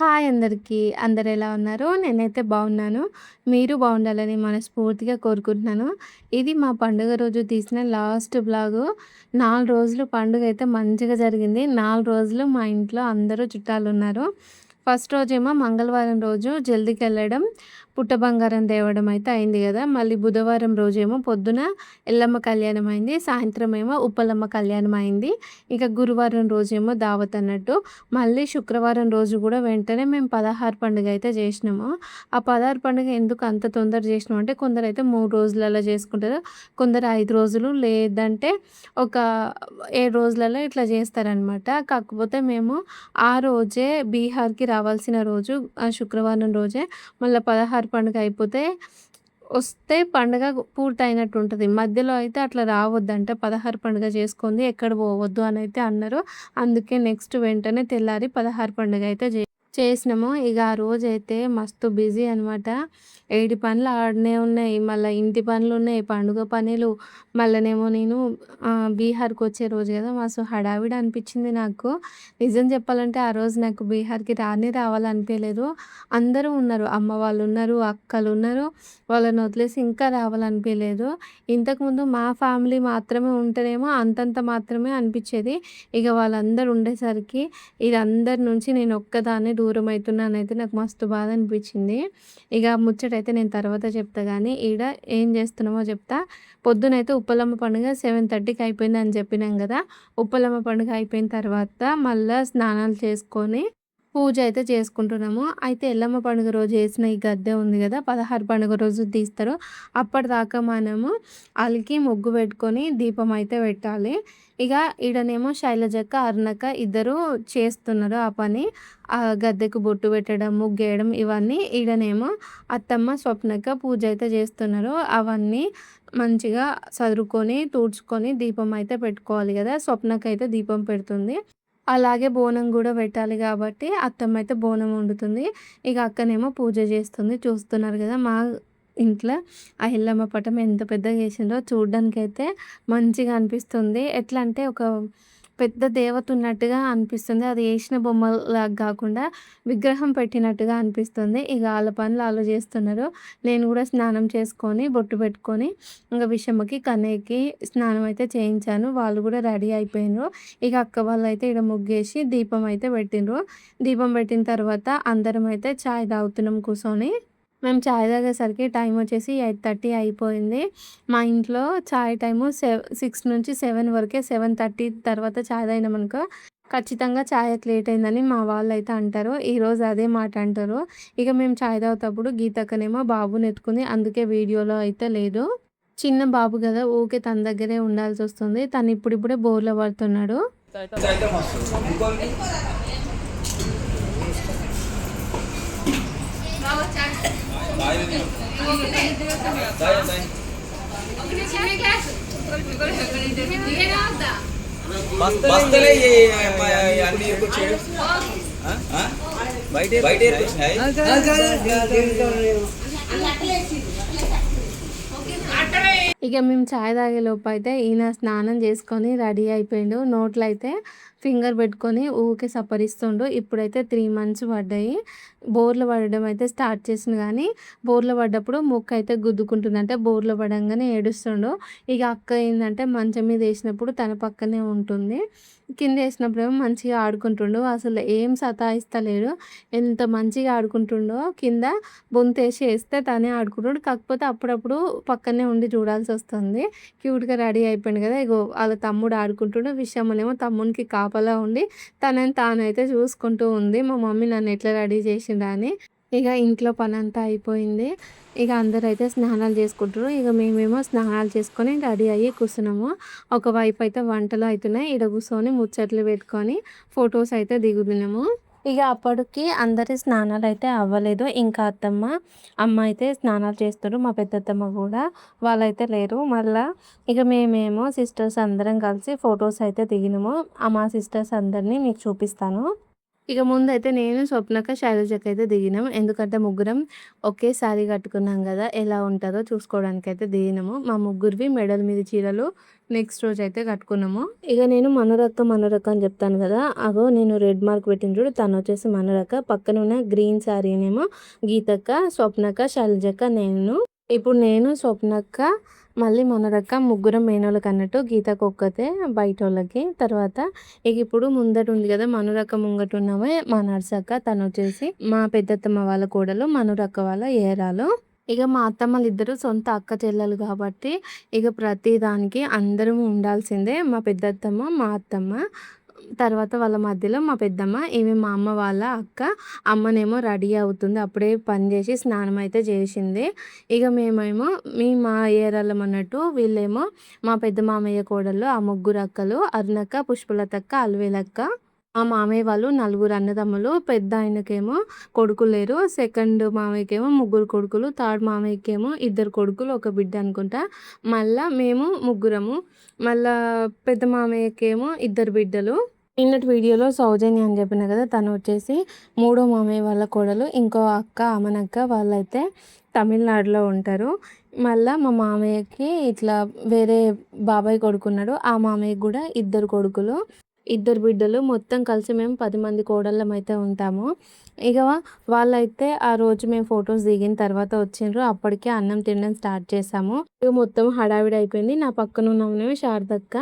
Hi అందరికీ. అందరెలా ఉన్నారు? నేనైతే బాగున్నాను. మీరు బాగుండాలని మనస్ఫూర్తిగా కోరుకుంటున్నాను. ఇది మా పండుగ రోజు తీసిన లాస్ట్ వ్లాగు. 4 రోజులు పండుగైతే మంచిగా జరిగింది. 4 రోజులు మా ఇంట్లో అందరూ చుట్టాలున్నారు. ఫస్ట్ రోజేమో మంగళవారం రోజు జల్దీకెళ్ళడం, పుట్ట బంగారం తేవడం అయితే అయింది గదా! మళ్ళీ బుధవారం రోజేమో పొద్దున ఎల్లమ్మ కళ్యాణం అయింది. సాయంత్రం ఏమో ఉప్పలమ్మ కళ్యాణం అయింది. ఇక గురువారం రోజేమో దావత్ అన్నట్టు. మళ్ళీ శుక్రవారం రోజు గూడా వెంటనే మేము 16 పండుగ అయితే జేసినాము. ఆ 16 పండుగ ఎందుకు అంత తొందర జేసినామంటే కొందరైతే 3 రోజులలో జేసుకుంటారు. కొందరు 5 రోజులు లేదంటే ఒక 7 రోజులలో ఇట్లా జేస్తారనమాట. కాకపోతే మేము ఆ రోజే బీహార్‌కి రావాల్సిన రోజు శుక్రవారం రోజే మళ్ళా 16 పండుగ అయిపోతే వస్తే పండుగ పూర్తయినట్టు ఉంటది. మధ్యలో అయితే అట్లా రావద్దంట. 16 పండుగ చేసుకుంది ఎక్కడ పోవద్దు అనైతే అన్నారు. అందుకే నెక్స్ట్ వెంటనే తెల్లారి 16 పండుగ అయితే చేసినాము. ఇక ఆ రోజైతే మస్తు బిజీ అనమాట. ఏడి పనులు ఆడనే ఉన్నాయి. మళ్ళా ఇంటి పనులున్నాయి, పండుగ పనులు. మళ్ళనేమో నేను బీహార్‌కొచ్చే రోజు గదా! మస్తు హడావిడి అనిపిచ్చింది నాకు. నిజం చెప్పాలంటే ఆ రోజు నాకు బీహార్‌కి రావాలనిపియలేదు. అందరూ ఉన్నారు. అమ్మ వాళ్ళున్నారు, అక్కలున్నారు. వాళ్ళని వదిలేసి ఇంకా రావాలనిపియలేదు. ఇంతకుముందు మా ఫ్యామిలీ మాత్రమే ఉంటేనేమో అంతంత మాత్రమే అనిపిచ్చేది. ఇక వాళ్ళందరూ ఉండేసరికి అందరి నుంచి నేను ఒక్కదాన్నే దూరమైతున్నానైతే నాకు మస్తు బాధ అనిపిచ్చింది. ఇక ముచ్చటైతే నేను తర్వాత చెప్తా గానీ, ఈడ ఏం చేస్తున్నామో చెప్తా. పొద్దునైతే ఉప్పలమ్మ పండుగ 7:30కి అయిపోయిందని చెప్పినాం గదా! ఉప్పలమ్మ పండుగ అయిపోయిన తర్వాత మళ్ళా స్నానాలు చేసుకొని పూజ అయితే చేసుకుంటున్నాము. అయితే ఎల్లమ్మ పండుగ రోజు ఏసిన ఈ గద్దె ఉంది గదా! 16 పండుగ రోజు తీస్తారు. అప్పటిదాకా మనము అలికి ముగ్గు పెట్టుకొని దీపం అయితే పెట్టాలి. ఇక ఈడనేమో శైలజక్క, అరుణక్క ఇద్దరు చేస్తున్నారు ఆ పని. ఆ గద్దెకు బొట్టు పెట్టడం, ముగ్గేయడం ఇవన్నీ. ఈడనేమో అత్తమ్మ, స్వప్నక్క పూజ అయితే చేస్తున్నారు. అవన్నీ మంచిగా సదురుకొని, తుడుచుకొని దీపం అయితే పెట్టుకోవాలి గదా! స్వప్నకైతే దీపం పెడుతుంది. అలాగే బోనం గూడా పెట్టాలి గాబట్టి అత్తమ్మయితే బోనం వండుతుంది. ఇక అక్కనేమో పూజ జేస్తుంది. చూస్తున్నారు గదా! మా ఇంట్ల ఆ ఎల్లమ్మ పటం ఎంత పెద్దగా జేసిండ్రో చూడ్డానికైతే మంచిగా అనిపిస్తుంది. ఎట్లా అంటే ఒక పెద్ద దేవత ఉన్నట్టుగా అనిపిస్తుంది. అది ఏసిన బొమ్మలాగా గాకుండా విగ్రహం పెట్టినట్టుగా అనిపిస్తుంది. ఇగ ఆళ్ళ పనులు ఆళ్ళు జేస్తున్నారు. నేను గూడా స్నానం చేసుకొని, బొట్టు పెట్టుకొని ఇంగ విషమ్మకి, కన్నయ్యకి స్నానం అయితే చేయించాను. వాళ్ళు గూడా రెడీ అయిపోయిండ్రు. ఇక అక్క వాళ్ళైతే ఈడ ముగ్గేసి దీపం అయితే పెట్టిండ్రు. దీపం పెట్టిన తర్వాత అందరం అయితే చాయ్ తాగుతున్నాం కూసోని. మేము చాయ్ తాగేసరికి టైం వచ్చేసి 8:30 అయిపోయింది. మా ఇంట్లో చాయ్ టైము 6 నుంచి 7 వరకే. 7:30 తర్వాత చాయ్ తాగినామనుకో ఖచ్చితంగా చాయకి లేట్ అయిందని మా వాళ్ళైతే అంటారు. ఈరోజు అదే మాట అంటారు. ఇక మేము చాయ్ తాగుతప్పుడు గీతక్కనేమో బాబుని ఎత్తుకుంది. అందుకే వీడియోలో అయితే లేదు. చిన్న బాబు గదా! ఊకే తన దగ్గరే ఉండాల్సొస్తుంది. తను ఇప్పుడిప్పుడే బోర్ల పడుతున్నాడు. బస్తలే అన్ని ఎరుకొచ్చాడు బయట ఎరుకొచ్చినాయి. ఇక మేము చాయ్ తాగేలోపు అయితే ఈయన స్నానం చేసుకొని రెడీ అయిపోయిండు. నోట్లో అయితే ఫింగర్ పెట్టుకొని ఊకే సప్పరిస్తుండు. ఇప్పుడైతే 3 మంత్స్ పడ్డాయి. బోర్లు పడడం అయితే స్టార్ట్ చేసిండు కానీ బోర్లు పడ్డప్పుడు ముక్కు అయితే గుద్దుకుంటుంది. అంటే బోర్లు పడంగానే ఏడుస్తుండు. ఇక అక్క ఏంటంటే మంచం మీద వేసినప్పుడు తన పక్కనే ఉంటుంది. కింద వేసినప్పుడేమో మంచిగా ఆడుకుంటుండు. అసలు ఏం సతాయిస్తలేడు. ఎంత మంచిగా ఆడుకుంటుండో కింద బొంతేసి వేస్తే తనే ఆడుకుంటాడు. కాకపోతే అప్పుడప్పుడు పక్కనే ఉండి చూడాల్సొస్తుంది. క్యూట్‌గా రెడీ అయిపోయిండు కదా! ఇగో ఆళ్ళ తమ్ముడు ఆడుకుంటుండు. విషయమ్మనేమో తమ్మునికి కాపలా ఉండి తనని తానైతే చూసుకుంటూ ఉంది. మా మమ్మీ నన్ను ఎట్లా రెడీ చేసిండ్రా అని. ఇక ఇంట్లో పనంతా అయిపోయింది. ఇక అందరైతే స్నానాలు చేసుకుంటుర్రు. ఇక మేమేమో స్నానాలు చేసుకొని రెడీ అయ్యి కూర్చున్నాము. ఒకవైపు అయితే వంటలు అయితున్నాయి. ఈడ కూర్చొని ముచ్చట్లు పెట్టుకొని ఫొటోస్ అయితే దిగుతున్నాము. ఇక అప్పటికి అందరి స్నానాలయితే అవ్వలేదు. ఇంకా అత్తమ్మ, అమ్మ అయితే స్నానాలు చేస్తుర్రు. మా పెద్దత్తమ్మ గూడా. వాళ్ళైతే లేరు. మళ్ళా ఇక మేమేమో సిస్టర్స్ అందరం కలిసి ఫొటోస్ అయితే దిగినాము. మా సిస్టర్స్ అందరిని మీకు చూపిస్తాను. ఇక ముందైతే నేను, స్వప్నక్క, శైలజక్క అయితే దిగినాం. ఎందుకంటే ముగ్గురం ఒకే శారీ కట్టుకున్నాం గదా! ఎలా ఉంటదో చూసుకోవడానికైతే దిగినాము. మా ముగ్గురివి మెడల మీద చీరలు నెక్స్ట్ రోజైతే కట్టుకున్నాము. ఇక నేను మనోరక్క, మనోరక్క అని చెప్తాను గదా! అగో నేను రెడ్ మార్క్ పెట్టిన చూడు తనొచ్చేసి మనోరక్క. పక్కన ఉన్న గ్రీన్ శారీనేమో గీతక్క, స్వప్నక్క, శైలజక్క, నేను. ఇప్పుడు నేను, స్వప్నక్క, మళ్ళీ మనోరక్క ముగ్గురం మేనోళ్ళకన్నట్టు. గీతక్క ఒక్కతే బయటోళ్ళకి. తర్వాత ఇక ఇప్పుడు ముందట ఉంది కదా మనోరక్క ముంగట ఉన్నమే మా నర్సక్క. తనొచ్చేసి మా పెద్దత్తమ్మ వాళ్ళ కోడలు, మనోరక్క వాళ్ళ ఏరాలు. ఇక మా అత్తమ్మలిద్దరూ సొంత అక్క చెల్లెలు కాబట్టి ఇక ప్రతి దానికి అందరం ఉండాల్సిందే. మా పెద్దత్తమ్మ, మా అత్తమ్మ, తర్వాత వాళ్ళ మధ్యలో మా పెద్దమ్మ. ఈమె మా అమ్మ వాళ్ళ అక్క. అమ్మనేమో రెడీ అవుతుంది. అప్పుడే పని చేసి స్నానం అయితే చేసింది. ఇక మేమేమో మా ఏరాళ్ళం అన్నట్టు. వీళ్ళేమో మా పెద్ద మామయ్య కోడళ్ళు. ఆ ముగ్గురు అక్కలు అరుణక్క, పుష్పలతక్క, అల్వేలక్క. మా మామయ్య వాళ్ళు నలుగురు అన్నదమ్ములు. పెద్ద ఆయనకేమో కొడుకులు లేరు. సెకండ్ మామయ్యకేమో ముగ్గురు కొడుకులు. థర్డ్ మామయ్యకేమో ఇద్దరు కొడుకులు, ఒక బిడ్డ అనుకుంటా. మళ్ళా మేము ముగ్గురము. మళ్ళా పెద్ద మామయ్యకేమో ఇద్దరు బిడ్డలు. నిన్నటి వీడియోలో సౌజన్య అని చెప్పిన కదా, తను వచ్చేసి మూడో మామయ్య వాళ్ళ కోడలు. ఇంకో అక్క అమనక్క వాళ్ళైతే తమిళనాడులో ఉంటారు. మళ్ళా మా మామయ్యకి ఇట్లా వేరే బాబాయ్ కొడుకున్నాడు. ఆ మామయ్యకి కూడా ఇద్దరు కొడుకులు, ఇద్దరు బిడ్డలు. మొత్తం కలిసి మేము 10 మంది కోడళ్ళం అయితే ఉంటాము. ఇక వాళ్ళైతే ఆ రోజు మేము ఫొటోస్ దిగిన తర్వాత వచ్చిండ్రు. అప్పటికే అన్నం తినడం స్టార్ట్ చేసాము. ఇక మొత్తం హడావిడి అయిపోయింది. నా పక్కన ఉన్నవి శారదక్క.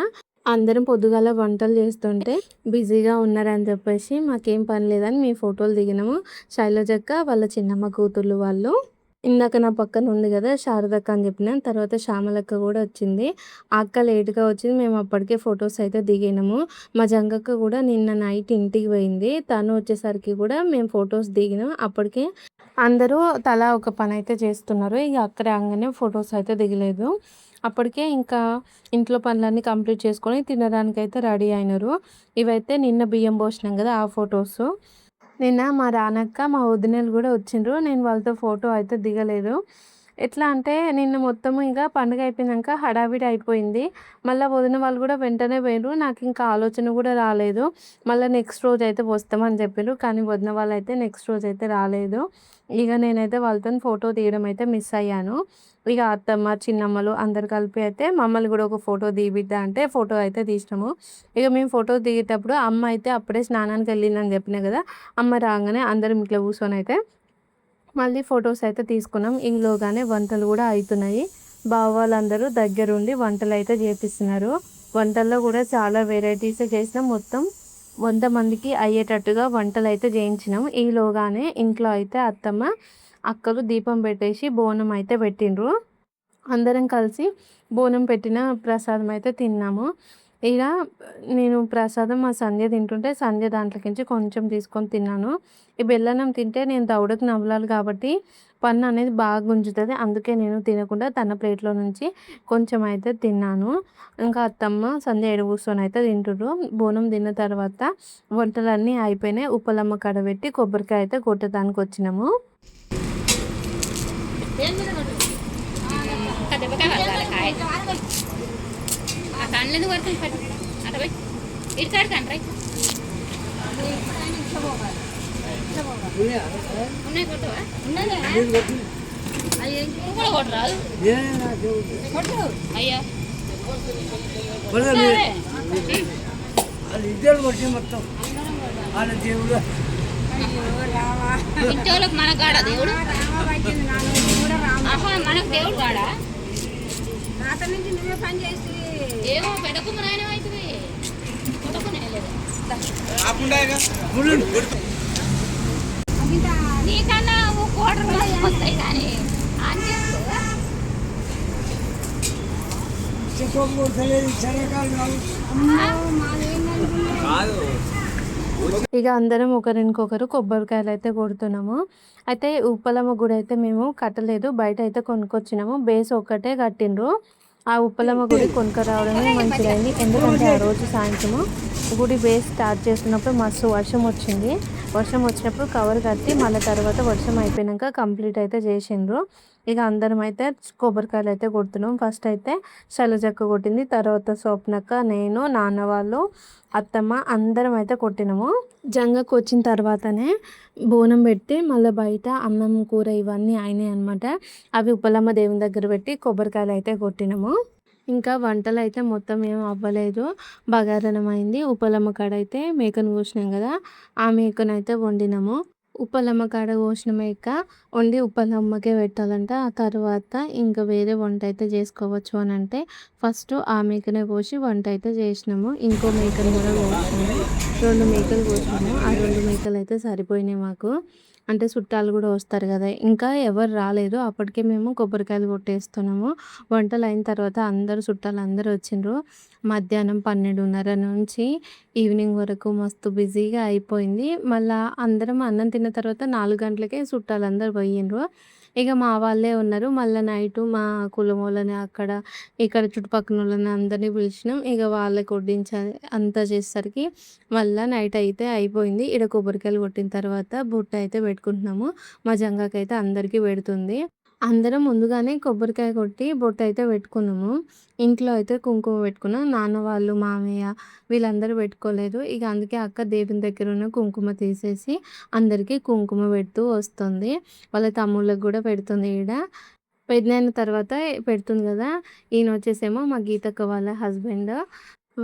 అందరం పొద్దుగాల వంటలు చేస్తుంటే బిజీగా ఉన్నారని చెప్పేసి మాకేం పని లేదని మేము ఫోటోలు దిగినాము. శైలజక్క వాళ్ళ చిన్నమ్మ కూతుర్లు వాళ్ళు. ఇందాక నా పక్కన ఉంది కదా శారదక్క అని చెప్పిన. తర్వాత శ్యామలక్క కూడా వచ్చింది. ఆ అక్క లేట్‌గా వచ్చింది. మేము అప్పటికే ఫొటోస్ అయితే దిగినాము. మా జంగక్క కూడా నిన్న నైట్ ఇంటికి పోయింది. తను వచ్చేసరికి కూడా మేము ఫొటోస్ దిగినాం. అప్పటికే అందరూ తలా ఒక పని అయితే చేస్తున్నారు. ఇక అక్క రాగానే ఫొటోస్ అయితే దిగలేదు. అప్పటికే ఇంకా ఇంట్లో పనులన్నీ కంప్లీట్ చేసుకొని తినడానికైతే రెడీ అయినారు. ఇవైతే నిన్న బియ్యం పోసినాం కదా ఆ ఫొటోస్. నిన్న మా రానక్క, మా వదినలు కూడా వచ్చిండ్రు. నేను వాళ్ళతో ఫోటో అయితే దిగలేదు. ఎట్లా అంటే నిన్న మొత్తము ఇక పండుగ అయిపోయినాక హడావిడి అయిపోయింది. మళ్ళీ వదిన వాళ్ళు కూడా వెంటనే పోయిండ్రు. నాకు ఇంకా ఆలోచన కూడా రాలేదు. మళ్ళీ నెక్స్ట్ రోజు అయితే వస్తామని చెప్పిండ్రు. కానీ వదిన వాళ్ళు అయితే నెక్స్ట్ రోజు అయితే రాలేదు. ఇక నేనైతే వాళ్ళతో ఫోటో తీయడం అయితే మిస్ అయ్యాను. ఇక అత్తమ్మ, చిన్నమ్మలు అందరు కలిపి అయితే మమ్మల్ని కూడా ఒక ఫోటో తీపిద్దా అంటే ఫోటో అయితే తీసినాము. ఇక మేము ఫోటో దిగేటప్పుడు అమ్మ అయితే అప్పుడే స్నానానికి వెళ్ళిందని చెప్పినా కదా, అమ్మ రాగానే అందరం ఇట్లా కూర్చొని అయితే మళ్ళీ ఫొటోస్ అయితే తీసుకున్నాం. ఈలోగానే వంటలు కూడా అవుతున్నాయి. బావ వాళ్ళందరూ దగ్గరుండి వంటలు అయితే చేపిస్తున్నారు. వంటల్లో కూడా చాలా వెరైటీస్ చేసినాం. మొత్తం 100 మందికి అయ్యేటట్టుగా వంటలు అయితే చేయించినాం. ఈలోగానే ఇంట్లో అయితే అత్తమ్మ, అక్కలు దీపం పెట్టేసి బోనం అయితే పెట్టిండ్రు. అందరం కలిసి బోనం పెట్టిన ప్రసాదం అయితే తిన్నాము. ఇక నేను ప్రసాదం మా సంధ్య తింటుంటే సంధ్య దాంట్లోకించి కొంచెం తీసుకొని తిన్నాను. ఈ బెల్లన్నం తింటే నేను దవడకు నవ్వాలి కాబట్టి పన్ను అనేది బాగా గుంజుతుంది. అందుకే నేను తినకుండా తన ప్లేట్లో నుంచి కొంచెం అయితే తిన్నాను. ఇంకా అత్తమ్మ సంధ్య ఏడ కూర్చొని అయితే తింటుర్రు. బోనం తిన్న తర్వాత వంటలన్నీ అయిపోయినాయి. ఉప్పలమ్మ కడబెట్టి కొబ్బరికాయ అయితే కొట్టడానికి వచ్చినాము. కళ్ళెందుకు పడుతుంది పట్టు అట్లా పోయి ఇటుకాడు కండి ఉన్నాయి కొట్టవా కూడా కొట్టరాదు అయ్యా ఇద్దరు కొట్టి మొత్తం వాళ్ళ దేవుడు ఇంటోళ్ళకి మన కాడా దేవుడు మనకు దేవుడు కాడా నుంచి నువ్వే పని చేసి ఏమో పెడకు నాయన అవుతుంది కొట్టకునే లేదు నీకన్నా కోటలు వస్తాయి కానీ కాదు ఇక అందరం ఒకరికొకరు కొబ్బరికాయలు అయితే కొడుతున్నాము. అయితే ఉప్పలమ్మ గుడి అయితే మేము కట్టలేదు, బయట అయితే కొనుక్కొచ్చినాము. బేస్ ఒక్కటే కట్టిండ్రు. ఆ ఉప్పలమ్మ గుడి కొనుక్కరావడమే మంచిదైంది. ఎందుకంటే ఆ రోజు సాయంత్రము గుడి బేస్ స్టార్ట్ చేస్తున్నప్పుడు మస్తు వర్షం వచ్చింది. వర్షం వచ్చినప్పుడు కవర్ కట్టి మళ్ళీ తర్వాత వర్షం అయిపోయాక కంప్లీట్ అయితే చేసిండ్రు. ఇక అందరం అయితే కొబ్బరికాయలు అయితే కొడుతున్నాం. ఫస్ట్ అయితే శైలజక్క కొట్టింది, తర్వాత స్వప్నక్క, నేను, నాన్న వాళ్ళు, అత్తమ్మ అందరం అయితే కొట్టినాము. జంగకు వచ్చిన తర్వాతనే బోనం పెట్టి మళ్ళీ బయట అన్నం కూర ఇవన్నీ అయినాయి అనమాట. అవి ఉప్పలమ్మ దేవుని దగ్గర పెట్టి కొబ్బరికాయలు అయితే కొట్టినాము. ఇంకా వంటలు అయితే మొత్తం ఏం అవ్వలేదు, బగారన్నం అయింది. ఉప్పలమ్మ కాడ అయితే మేకను కోసినాం కదా, ఆ మేకనైతే వండినాము. ఉప్పలమ్మ కాడ కోసిన మేక వండి ఉప్పలమ్మకే పెట్టాలంట. ఆ తర్వాత ఇంకా వేరే వంట అయితే చేసుకోవచ్చు అని అంటే ఫస్ట్ ఆ మేకనే కోసి వంట అయితే చేసినాము. ఇంకో మేకను కూడా కోసినాము, 2 మేకలు కోసినాము. ఆ 2 మేకలు అయితే సరిపోయినాయి మాకు. అంటే చుట్టాలు కూడా వస్తారు కదా, ఇంకా ఎవరు రాలేదు. అప్పటికే మేము కొబ్బరికాయలు కొట్టేస్తున్నాము. వంటలు అయిన తర్వాత అందరూ చుట్టాలు అందరూ వచ్చిండ్రు. మధ్యాహ్నం 12:30 నుంచి ఈవినింగ్ వరకు మస్తు బిజీగా అయిపోయింది. మళ్ళా అందరం అన్నం తిన్న తర్వాత 4 గంటలకే చుట్టాలందరూ పోయిండ్రు. ఇక మా వాళ్ళే ఉన్నారు. మళ్ళీ నైటు మా కులమోళ్ళని అక్కడ ఇక్కడ చుట్టుపక్కనోళ్ళని అందరినీ పిలిచినాం. ఇక వాళ్ళకి వడ్డించాలి అంతా చేసేసరికి మళ్ళీ నైట్ అయితే అయిపోయింది. ఈడ కొబ్బరికాయలు కొట్టిన తర్వాత బుట్ట అయితే పెట్టుకుంటున్నాము. మా జంగాకైతే అందరికీ పెడుతుంది. అందరం ముందుగానే కొబ్బరికాయ కొట్టి బొట్టు అయితే పెట్టుకున్నాము. ఇంట్లో అయితే కుంకుమ పెట్టుకున్నాం. నాన్న వాళ్ళు, మామయ్య వీళ్ళందరూ పెట్టుకోలేదు. ఇక అందుకే అక్క దేవుని దగ్గర ఉన్న కుంకుమ తీసేసి అందరికీ కుంకుమ పెడుతూ వస్తుంది. వాళ్ళ తమ్ముళ్ళకి కూడా పెడుతుంది. ఈడ పెద్దయిన తర్వాత పెడుతుంది కదా. ఈయన వచ్చేసేమో మా గీతక్క వాళ్ళ హస్బెండ్.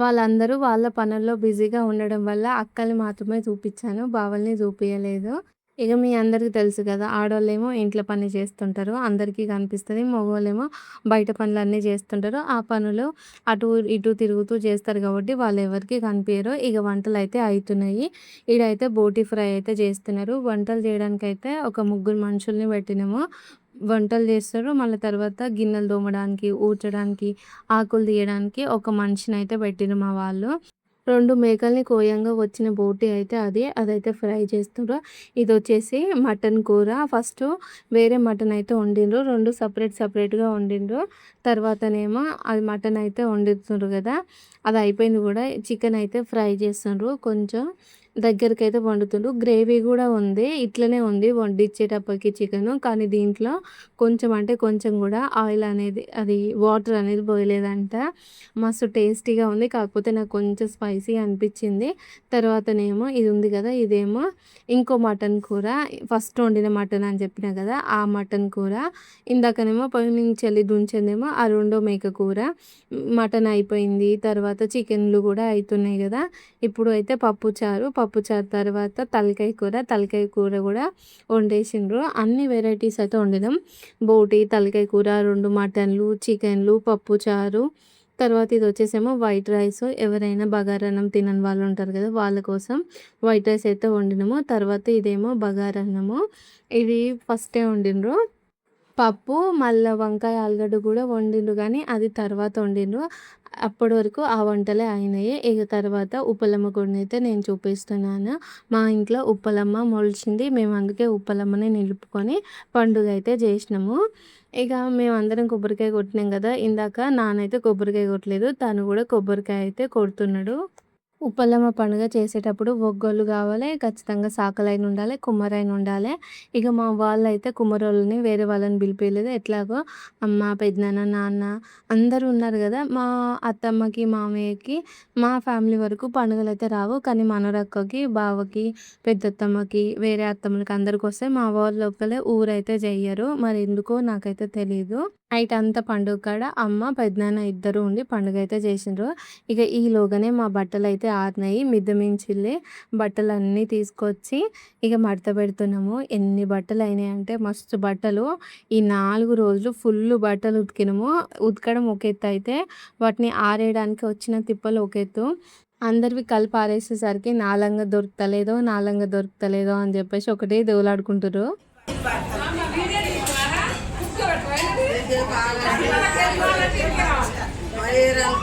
వాళ్ళందరూ వాళ్ళ పనుల్లో బిజీగా ఉండడం వల్ల అక్కని మాత్రమే చూపించాను, బావల్ని చూపించలేదు. ఇక మీ అందరికీ తెలుసు కదా, ఆడోళ్ళేమో ఇంట్లో పని చేస్తుంటారు, అందరికీ కనిపిస్తుంది. మగవాళ్ళేమో బయట పనులన్నీ చేస్తుంటారు. ఆ పనులు అటు ఇటు తిరుగుతూ చేస్తారు కాబట్టి వాళ్ళు ఎవరికి కనిపించరు. ఇక వంటలు అయితే అవుతున్నాయి. ఈడైతే బోటి ఫ్రై అయితే చేస్తున్నారు. వంటలు చేయడానికైతే ఒక 3 మనుషుల్ని పెట్టినాము. వంటలు చేస్తారు. మళ్ళీ తర్వాత గిన్నెలు తోమడానికి, ఊడ్చడానికి, ఆకులు తీయడానికి ఒక మనిషిని అయితే పెట్టిరు మా వాళ్ళు. 2 మేకల్ని కోయంగా వచ్చిన బోటి అయితే అదైతే ఫ్రై చేస్తుర్రు. ఇది వచ్చేసి మటన్ కూర. ఫస్ట్ వేరే మటన్ అయితే వండిండ్రు, 2 సపరేట్గా వండిండ్రు. తర్వాతనేమో అది మటన్ అయితే వండుతున్నారు కదా, అది అయిపోయింది కూడా. చికెన్ అయితే ఫ్రై చేస్తుండ్రు, కొంచెం దగ్గరకైతే వండుతుండ్రు. గ్రేవీ కూడా ఉంది, ఇట్లనే ఉంది వండిచ్చేటప్పటికి చికెను. కానీ దీంట్లో కొంచెం అంటే కొంచెం కూడా ఆయిల్ అనేది, అది వాటర్ అనేది పోయలేదంట. మస్తు టేస్టీగా ఉంది. కాకపోతే నాకు కొంచెం స్పైసీ అనిపించింది. తర్వాతనేమో ఇది ఉంది కదా, ఇదేమో ఇంకో మటన్ కూర. ఫస్ట్ వండిన మటన్ అని చెప్పిన కదా, ఆ మటన్ కూర. ఇందాకనేమో పొయ్యి నుంచి వెళ్ళి దుంచిందేమో ఆ 2వ మేక కూర. మటన్ అయిపోయింది. తర్వాత చికెన్లు కూడా అవుతున్నాయి కదా. ఇప్పుడు అయితే పప్పుచారు తర్వాత తలకాయ కూర కూడా వండేసిండ్రు. అన్ని వెరైటీస్ అయితే వండినాం. బోటి, తలకాయ కూర, 2 మటన్లు, చికెన్లు, పప్పుచారు. తర్వాత ఇది వచ్చేసేమో వైట్ రైస్. ఎవరైనా బగారన్నం తినని వాళ్ళు ఉంటారు కదా, వాళ్ళ కోసం వైట్ రైస్ అయితే వండినాము. తర్వాత ఇదేమో బగారన్నము. ఇది ఫస్టే వండిండ్రు. పప్పు మళ్ళీ వంకాయ ఆలుగడ్డ కూడా వండిండ్రు, కానీ అది తర్వాత వండిండ్రు. అప్పటి వరకు ఆ వంటలే అయినాయి. ఇక తర్వాత ఉప్పలమ్మ గుడిని అయితే నేను చూపిస్తున్నాను. మా ఇంట్లో ఉప్పలమ్మ మొలిచింది. మేము అందుకే ఉప్పలమ్మని నిలుపుకొని పండుగ అయితే చేసినాము. ఇక మేమందరం కొబ్బరికాయ కొట్టినాం కదా. ఇందాక నాన్నైతే కొబ్బరికాయ కొట్టలేదు, తను కూడా కొబ్బరికాయ అయితే కొడుతున్నాడు. ఉప్పలమ్మ పండుగ చేసేటప్పుడు ఒగ్గోళ్ళు కావాలి, ఖచ్చితంగా సాకలైన ఉండాలి, కుమ్మరైన ఉండాలి. ఇక మా వాళ్ళైతే కుమ్మరోళ్ళని వేరే వాళ్ళని పిలిపియలేదు. ఎట్లాగో అమ్మ, పెద్దనాన్న, నాన్న అందరూ ఉన్నారు కదా. మా అత్తమ్మకి, మామయ్యకి, మా ఫ్యామిలీ వరకు పండుగలు అయితే రావు. కానీ మనోరక్కకి, బావకి, పెద్దత్తమ్మకి, వేరే అత్తమ్మలకి అందరికి వస్తే మా వాళ్ళు ఒక్కలే ఊరైతే చెయ్యరు. మరి ఎందుకో నాకైతే తెలియదు. నైట్ అంతా పండుగ కాడ అమ్మ, పెద్దనాన్న ఇద్దరు ఉండి పండుగ అయితే చేసిండ్రు. ఇక ఈలోగానే మా బట్టలు అయితే ఆరినాయి. మిద్దె మించిల్లే బట్టలన్నీ తీసుకొచ్చి ఇక మడత పెడుతున్నాము. ఎన్ని బట్టలు అయినాయి అంటే మస్తు బట్టలు. ఈ 4 రోజులు ఫుల్ బట్టలు ఉతికినాము. ఉతకడం ఒక ఎత్తు అయితే వాటిని ఆరేయడానికి వచ్చిన తిప్పలు ఒక ఎత్తు. అందరివి కలిపి ఆరేసేసరికి నాలంగా దొరుకుతలేదో అని చెప్పేసి ఒకటే దేవులాడుకుంటారు.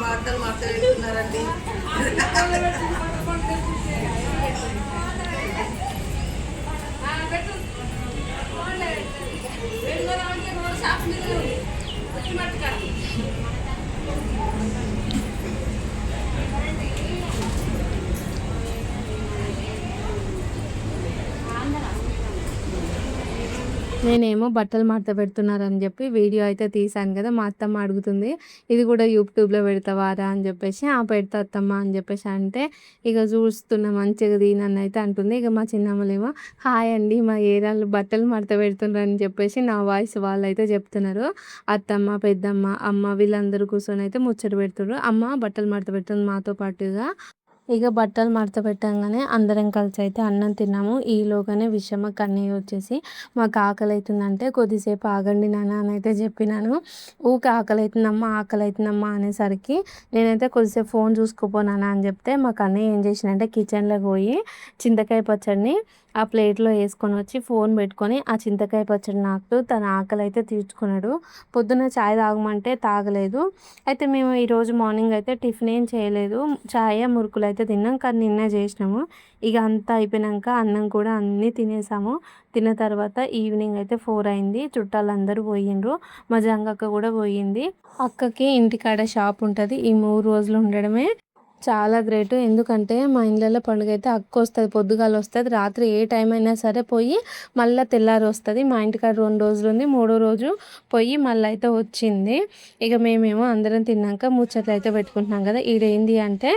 బట్టలు మాత్రం పెట్టుకున్నారండి. నేనేమో బట్టలు మడత పెడుతున్నారని చెప్పి వీడియో అయితే తీశాను కదా, మా అత్తమ్మ అడుగుతుంది ఇది కూడా యూట్యూబ్లో పెడతావారా అని చెప్పేసి. ఆ పెడతా అత్తమ్మ అని చెప్పేసి అంటే ఇక చూస్తున్నా మంచిగా దీనని అయితే అంటుంది. ఇక మా చిన్నమ్మలేమో హాయ్ అండి మా ఏరాళ్ళు బట్టలు మడత పెడుతున్నారు అని చెప్పేసి నా వాయిస్ వాళ్ళైతే చెప్తున్నారు. అత్తమ్మ పెద్దమ్మ అమ్మ వీళ్ళందరూ కూర్చొని అయితే ముచ్చట పెడుతున్నారు. అమ్మ బట్టలు మడత పెడుతుంది మాతో పాటుగా. ఇక బట్టలు మడత పెట్టంగానే అందరం కలిసి అయితే అన్నం తిన్నాము. ఈలోగానే విషయమ్మ కన్నయ్య వచ్చేసి మాకు ఆకలి అవుతుందంటే కొద్దిసేపు ఆగండి నాన్న అని అయితే చెప్పినాను. ఊకే ఆకలి అవుతుందమ్మా అనేసరికి నేనైతే కొద్దిసేపు ఫోన్ చూసుకోపోనానా అని చెప్తే మా కన్నయ్య ఏం చేసినంటే కిచెన్లోకి పోయి చింతకాయ పచ్చడిని ఆ ప్లేట్లో వేసుకొని వచ్చి ఫోన్ పెట్టుకొని ఆ చింతకాయ పచ్చడి నాకు తన ఆకలి అయితే తీర్చుకున్నాడు. పొద్దున్న చాయ్ తాగమంటే తాగలేదు. అయితే మేము ఈరోజు మార్నింగ్ అయితే టిఫిన్ ఏం చేయలేదు, చాయ్ మురుకులు అయితే తిన్నాం. కానీ నిన్న చేసినాము. ఇక అంతా అయిపోయినాక అన్నం కూడా అన్నీ తినేసాము. తిన్న తర్వాత ఈవినింగ్ అయితే 4 అయింది. చుట్టాలందరూ పోయిండ్రు. మా జంగక్క కూడా పోయింది. అక్కకి ఇంటికాడ షాప్ ఉంటుంది. ఈ 3 రోజులు ఉండడమే చాలా గ్రేట్. ఎందుకంటే మా ఇళ్ళల్లో పండుగ అయితే అక్క వస్తుంది, పొద్దుగాల వస్తుంది, రాత్రి ఏ టైం అయినా సరే పోయి మళ్ళీ తెల్లారి వస్తుంది. మా ఇంటికాడ 2 రోజులు ఉంది, 3వ రోజు పోయి మళ్ళీ అయితే వచ్చింది. ఇక మేమేమో అందరం తిన్నాక ముచ్చట్లు అయితే పెట్టుకుంటున్నాం కదా. ఈడేంది అంటే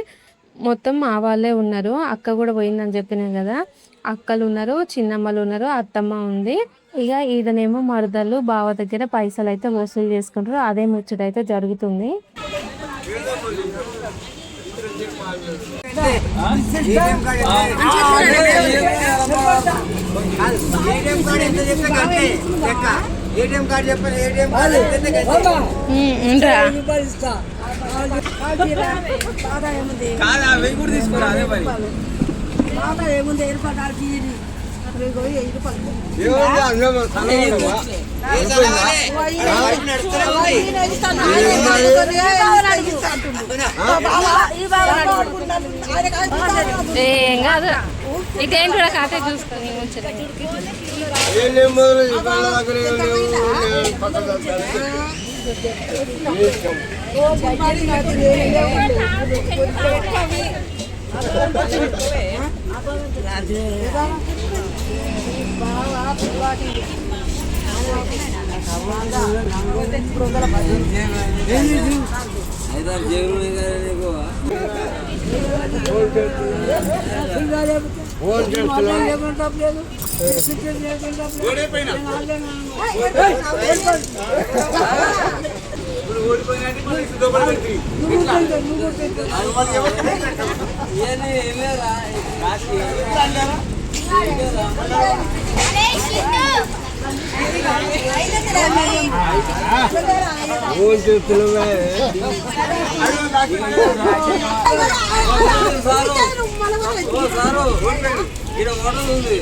మొత్తం మా వాళ్ళే ఉన్నారు. అక్క కూడా పోయిందని చెప్పినాను కదా, అక్కలు ఉన్నారు, చిన్నమ్మలు ఉన్నారు, అత్తమ్మ ఉంది. ఇక ఈడనేమో మరదలు బావ దగ్గర పైసలు అయితే వసూలు చేసుకుంటారు. అదే ముచ్చట అయితే జరుగుతుంది. ఏటీఎం కార్డు చెప్పండి. ఏటీఎం కార్డు కాదా వెయ్యి కూడా తీసుకోరా అదే పని. ఏం కాదు, ఇదేంటి కూడా కాతే చూసుకొని ఇక్కడ హోటల్ ఉంది.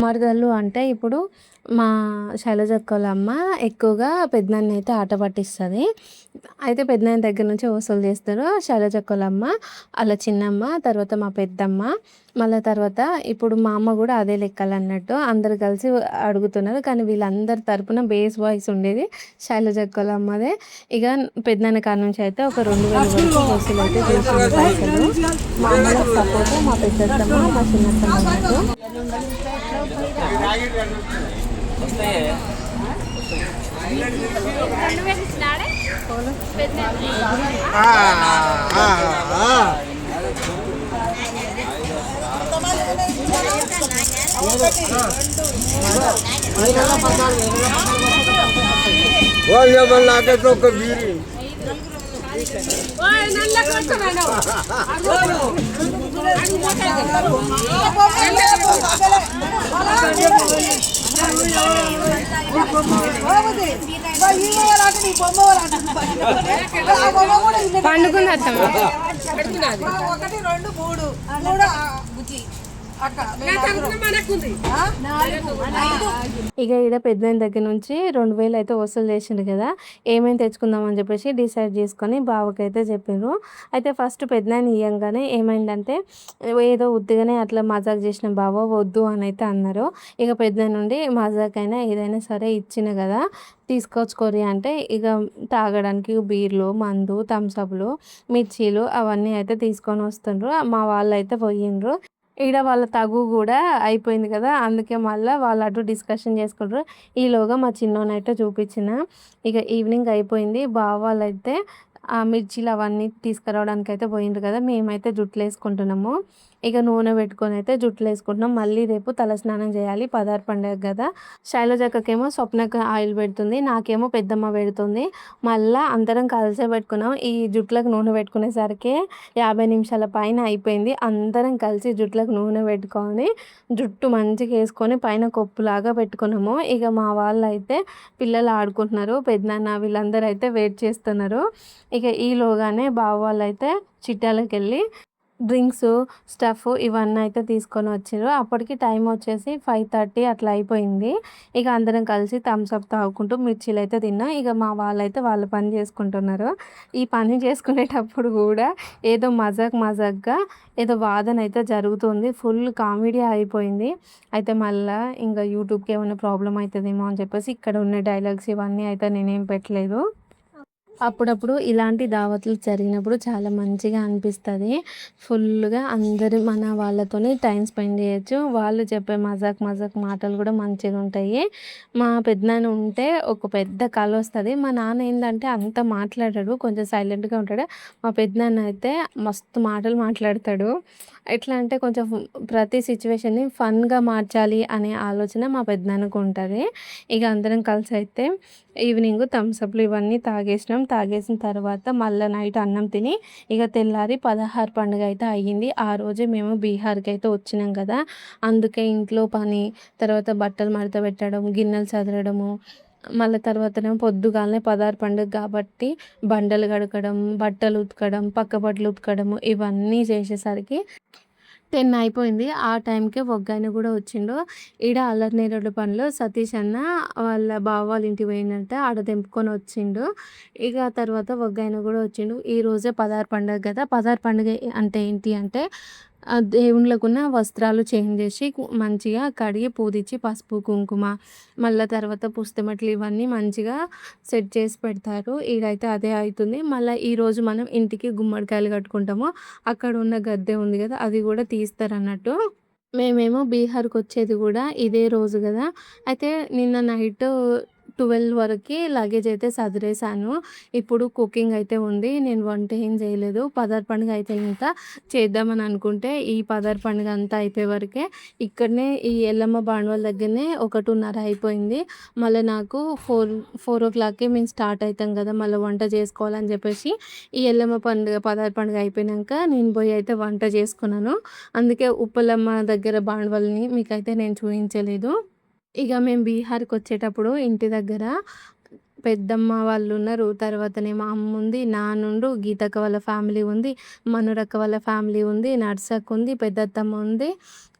మరదళ్ళు అంటే ఇప్పుడు మా శైలజక్కల అమ్మ ఎక్కువగా పెద్దనాన్ని అయితే ఆట పట్టిస్తుంది. అయితే పెద్దనాన్న దగ్గర నుంచి వసూలు చేస్తారు. శైలజక్కల అమ్మ, అలా చిన్నమ్మ, తర్వాత మా పెద్దమ్మ, మళ్ళీ తర్వాత ఇప్పుడు మా అమ్మ కూడా అదే లెక్కలు అన్నట్టు అందరు కలిసి అడుగుతున్నారు. కానీ వీళ్ళందరి తరపున బేస్ వాయిస్ ఉండేది శైలజక్కల అమ్మదే. ఇక పెద్దనాన్న కాడ నుంచి అయితే ఒక 2000 వరకు వసూలు అయితే చేస్తున్నారు పైసలు. మా అమ్మల సపోర్ట్ మా పెద్దత్తమ్మ మా చిన్నత్తమ్మ. నాకైతే ఒక బీరి పండుకున్న 1 2 3 3 అక్క మేము నలుగురం. మనకుంది ఆ? ఐదు. ఇక ఈడ పెద్దయిన దగ్గర నుంచి 2000 అయితే వసూలు చేసిండు కదా, ఏమేమి తెచ్చుకుందామని చెప్పేసి డిసైడ్ చేసుకొని బావకైతే చెప్పిండ్రు. అయితే ఫస్ట్ పెద్దనాయన ఇయ్యంగానే ఏమైందంటే ఏదో ఉత్తిగానే అట్లా మజాక్ చేసిన బావ వద్దు అని అయితే అన్నారు. ఇక పెద్దనాయన నుండి మజాక్ అయినా ఏదైనా సరే ఇచ్చిన కదా తీసుకొచ్చుకోరి అంటే ఇక తాగడానికి బీర్లు మందు థమ్సప్లు మిర్చీలు అవన్నీ అయితే తీసుకొని వస్తుండ్రు. మా వాళ్ళు అయితే పోయిండ్రు. ఈడ వాళ్ళ తగు కూడా అయిపోయింది కదా, అందుకే మళ్ళీ వాళ్ళు అటు డిస్కషన్ చేసుకుంటారు. ఈలోగా మా చిన్నోనైతే చూపించిన. ఇక ఈవినింగ్ అయిపోయింది, బావ వాళ్ళైతే ఆ మిర్చీలు అవన్నీ తీసుకురావడానికి అయితే పోయిండ్రు కదా, మేమైతే జుట్లు వేసుకుంటున్నాము. ఇక నూనె పెట్టుకొని అయితే జుట్లు వేసుకుంటున్నాం. మళ్ళీ రేపు తలస్నానం చేయాలి, పదార్ పండుగ కదా. శైలజక్కకేమో స్వప్నకు ఆయిల్ పెడుతుంది, నాకేమో పెద్దమ్మ పెడుతుంది. మళ్ళీ అందరం కలిసే పెట్టుకున్నాం. ఈ జుట్లకు నూనె పెట్టుకునేసరికి 50 నిమిషాల పైన అయిపోయింది. అందరం కలిసి జుట్లకు నూనె పెట్టుకొని జుట్టు మంచిగా వేసుకొని పైన కొప్పులాగా పెట్టుకున్నాము. ఇక మా వాళ్ళు అయితే పిల్లలు ఆడుకుంటున్నారు, పెద్దనాన్న వీళ్ళందరూ అయితే వెయిట్ చేస్తున్నారు. ఇక ఈలోగానే బావ వాళ్ళు అయితే చిట్టాలకు వెళ్ళి డ్రింక్స్ స్టఫ్ ఇవన్నీ అయితే తీసుకొని వచ్చారు. అప్పటికి టైం వచ్చేసి 5:30 అట్లా అయిపోయింది. ఇక అందరం కలిసి థమ్స్ అప్ తాగుకుంటూ మిర్చీలు అయితే తిన్నాం. ఇక మా వాళ్ళైతే వాళ్ళ పని చేసుకుంటున్నారు. ఈ పని చేసుకునేటప్పుడు కూడా ఏదో మజాక్గా ఏదో వాదన అయితే జరుగుతుంది, ఫుల్ కామెడీ అయిపోయింది. అయితే మళ్ళీ ఇంకా యూట్యూబ్కి ఏమైనా ప్రాబ్లం అవుతుందేమో అని చెప్పేసి ఇక్కడ ఉన్న డైలాగ్స్ ఇవన్నీ అయితే నేనేం పెట్టలేదు. అప్పుడప్పుడు ఇలాంటి దావతులు జరిగినప్పుడు చాలా మంచిగా అనిపిస్తుంది. ఫుల్గా అందరూ మన వాళ్ళతోని టైం స్పెండ్ చేయొచ్చు. వాళ్ళు చెప్పే మజాక్ మాటలు కూడా మంచిగా ఉంటాయి. మా పెద్దనాన్న ఉంటే ఒక పెద్ద కళ వస్తుంది. మా నాన్న ఏంటంటే అంత మాట్లాడాడు, కొంచెం సైలెంట్గా ఉంటాడు. మా పెద్దనాన్న అయితే మస్తు మాటలు మాట్లాడతాడు. ఎట్లా అంటే కొంచెం ప్రతి సిచ్యువేషన్ని ఫన్గా మార్చాలి అనే ఆలోచన మా పెద్దనాన్నకు ఉంటుంది. ఇక అందరం కలిసి అయితే ఈవినింగ్ థమ్సప్లు ఇవన్నీ తాగేసిన తర్వాత మళ్ళీ నైట్ అన్నం తిని ఇక తెల్లారి 16 పండుగ అయితే అయ్యింది. ఆ రోజే మేము బీహార్కి అయితే వచ్చినాం కదా, అందుకే ఇంట్లో పని, తర్వాత బట్టలు మడత పెట్టడం, గిన్నెలు చదరడము, మళ్ళీ తర్వాతనేమో పొద్దుగాలనే 16 పండుగ కాబట్టి బండలు కడగడం, బట్టలు ఉతకడం, పక్క బట్టలు ఉతకడము ఇవన్నీ చేసేసరికి 10 అయిపోయింది. ఆ టైంకే ఒగ్గాయన కూడా వచ్చిండు. ఈడ అల్లరినేరేడు పనిలో సతీష్ అన్న వాళ్ళ బావ వాళ్ళ ఇంటికి పోయిందంటే ఆడ తెంపుకొని వచ్చిండు. ఇక తర్వాత ఒగ్గాయన కూడా వచ్చిండు. ఈరోజే 16 పండుగ కదా, 16 పండుగ అంటే ఏంటి అంటే దేవుళ్ళకున్న వస్త్రాలు చేంజ్ చేసి మంచిగా కడిగి పూజించి పసుపు కుంకుమ మళ్ళీ తర్వాత పుస్తమట్లు ఇవన్నీ మంచిగా సెట్ చేసి పెడతారు. ఈడైతే అదే అవుతుంది. మళ్ళీ ఈరోజు మనం ఇంటికి గుమ్మడికాయలు కట్టుకుంటాము, అక్కడ ఉన్న గద్దె ఉంది కదా అది కూడా తీస్తారన్నట్టు. మేమేమో బీహార్కి వచ్చేది కూడా ఇదే రోజు కదా. అయితే నిన్న నైట్ 12 వరకు లగేజ్ అయితే సదిరేసాను. ఇప్పుడు కుకింగ్ అయితే ఉంది, నేను వంట ఏం చేయలేదు. పదార్ పండుగ అయితే ఇంకా చేద్దామని అనుకుంటే ఈ పదార్ పండుగ అంతా అయిపోయే వరకే ఇక్కడనే ఈ ఎల్లమ్మ బాండవాళ్ళ దగ్గరనే 1:30 అయిపోయింది. మళ్ళీ నాకు 4 మేము స్టార్ట్ అవుతాం కదా, మళ్ళీ వంట చేసుకోవాలని చెప్పేసి ఈ ఎల్లమ్మ పండుగ పదార్ పండుగ అయిపోయినాక నేను పోయి అయితే వంట చేసుకున్నాను. అందుకే ఉప్పలమ్మ దగ్గర బాండవాళ్ళని మీకైతే నేను చూపించలేదు. ఇక మేము బీహార్కి వచ్చేటప్పుడు ఇంటి దగ్గర పెద్దమ్మ వాళ్ళు ఉన్నారు, తర్వాతనేమో అమ్మ ఉంది, నాన్నుండు, గీతక్క వాళ్ళ ఫ్యామిలీ ఉంది, మనురక్క వాళ్ళ ఫ్యామిలీ ఉంది, నర్సక్క ఉంది, పెద్దత్తమ్మ ఉంది.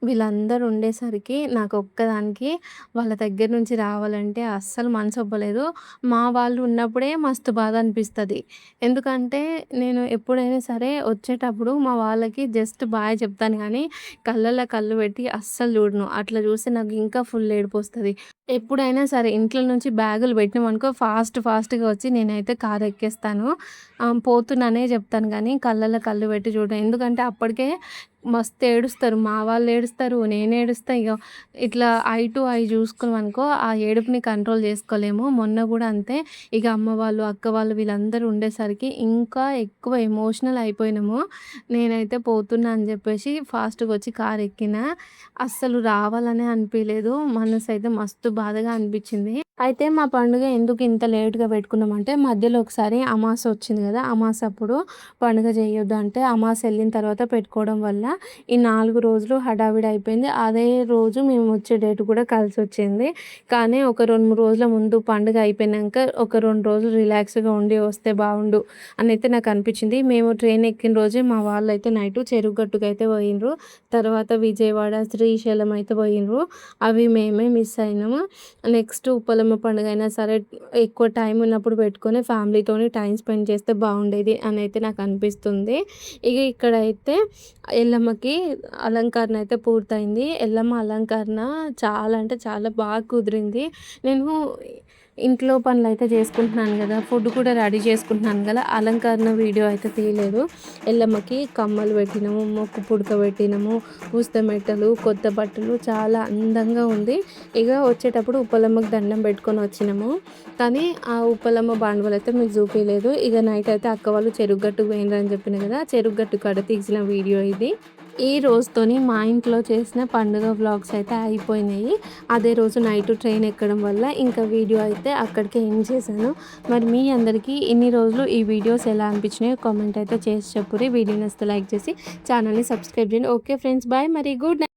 వీళ్ళందరూ ఉండేసరికి నాకు ఒక్కదానికి వాళ్ళ దగ్గర నుంచి రావాలంటే అస్సలు మనసు ఒప్పలేదు. మా వాళ్ళు ఉన్నప్పుడే మస్తు బాధ అనిపిస్తుంది. ఎందుకంటే నేను ఎప్పుడైనా సరే వచ్చేటప్పుడు మా వాళ్ళకి జస్ట్ బాయ్ చెప్తాను కానీ కళ్ళల్లో కళ్ళు పెట్టి అస్సలు చూడను. అట్లా చూస్తే నాకు ఇంకా ఫుల్ ఏడుపు వస్తుంది. ఎప్పుడైనా సరే ఇంట్లో నుంచి బ్యాగులు పెట్టినామనుకో ఫాస్ట్గా వచ్చి నేనైతే కారు ఎక్కేస్తాను, పోతున్నానే చెప్తాను కానీ కళ్ళల్లో కళ్ళు పెట్టి చూడను. ఎందుకంటే అప్పటికే మస్తు ఏడుస్తారు, మా వాళ్ళు ఏడుస్తారు, నేను ఏడుస్తా. ఇక ఇట్లా ఐ టు ఐ చూసుకున్నామనుకో ఆ ఏడుపుని కంట్రోల్ చేసుకోలేము. మొన్న కూడా అంతే, ఇక అమ్మ వాళ్ళు అక్క వాళ్ళు వీళ్ళందరూ ఉండేసరికి ఇంకా ఎక్కువ ఎమోషనల్ అయిపోయినాము. నేనైతే పోతున్నా అని చెప్పేసి ఫాస్ట్గా వచ్చి కారు ఎక్కిన, అస్సలు రావాలనే అనిపించలేదు. మనసు అయితే మస్తు బాధగా అనిపించింది. అయితే మా పండుగ ఎందుకు ఇంత లేట్‌గా పెట్టుకున్నామంటే, మధ్యలో ఒకసారి అమావాస్య వచ్చింది గదా! అమావాస్య అప్పుడు పండుగ చేయొద్దు అంటే, అమావాస్య ఎళ్ళిన తర్వాత పెట్టుకోవడం వల్ల ఈ 4 రోజులు హడావిడి అయిపోయింది. అదే రోజు మేము వచ్చే డేట్ కూడా కలిసొచ్చింది. కానీ ఒక 2, 3 రోజుల ముందు పండుగ అయిపోయినంక ఒక 2 రోజులు రిలాక్స్‌గా ఉండి వస్తే బావుండు అనైతే నాకు అనిపించింది. మేము ట్రైన్ ఎక్కిన రోజే మా వాళ్ళైతే నైటు చెరువుగట్టుకైతే పోయిండ్రు. తర్వాత విజయవాడ, శ్రీశైలం అయితే పోయిండ్రు. అవి మేమే మిస్ అయినాము. నెక్స్ట్ ఉప్పలమ్మ పండుగ అయినా సరే ఎక్కువ టైం ఉన్నప్పుడు పెట్టుకొని ఫ్యామిలీతోని టైం స్పెండ్ చేస్తే బాగుండేది అని అయితే నాకు అనిపిస్తుంది. ఇక ఇక్కడైతే ఎల్లమ్మకి అలంకరణ అయితే పూర్తయింది. ఎల్లమ్మ అలంకరణ చాలా అంటే చాలా బాగా కుదిరింది. నేను ఇంట్లో పనులైతే చేసుకుంటున్నాను గదా! ఫుడ్ కూడా రెడీ చేసుకుంటున్నాను గదా! అలంకరణ వీడియో అయితే తీయలేదు. ఎల్లమ్మకి కమ్మలు పెట్టినాము, మొక్కు పుడక పెట్టినాము, పుస్తమెట్టలు, కొత్త బట్టలు చాలా అందంగా ఉంది. ఇక వచ్చేటప్పుడు ఉప్పలమ్మకి దండం పెట్టుకొని వచ్చినాము. కానీ ఆ ఉప్పలమ్మ బాండవులు అయితే మీకు చూపియలేదు. ఇక నైట్ అయితే అక్క వాళ్ళు చెరుకుగట్టుకు పోయిండ్రని చెప్పిన కదా! చెరుకుగట్టు కాడ తీసిన వీడియో ఇది. ఈ రోజుతోని మా ఇంట్లో చేసిన పండుగ వ్లాగ్స్ అయితే అయిపోయినాయి. అదే రోజు నైట్ ట్రైన్ ఎక్కడం వల్ల ఇంకా వీడియో అయితే అక్కడికే ఎండ్ చేశాను. మరి మీ అందరికీ ఇన్ని రోజులు ఈ వీడియోస్ ఎలా అనిపించినాయో కామెంట్ అయితే చేసి చెప్పుర్రి. వీడియో నచ్చితే లైక్ చేసి ఛానల్‌ని సబ్స్క్రైబ్ చేయండి. Okay friends, bye. మరి గుడ్ నైట్.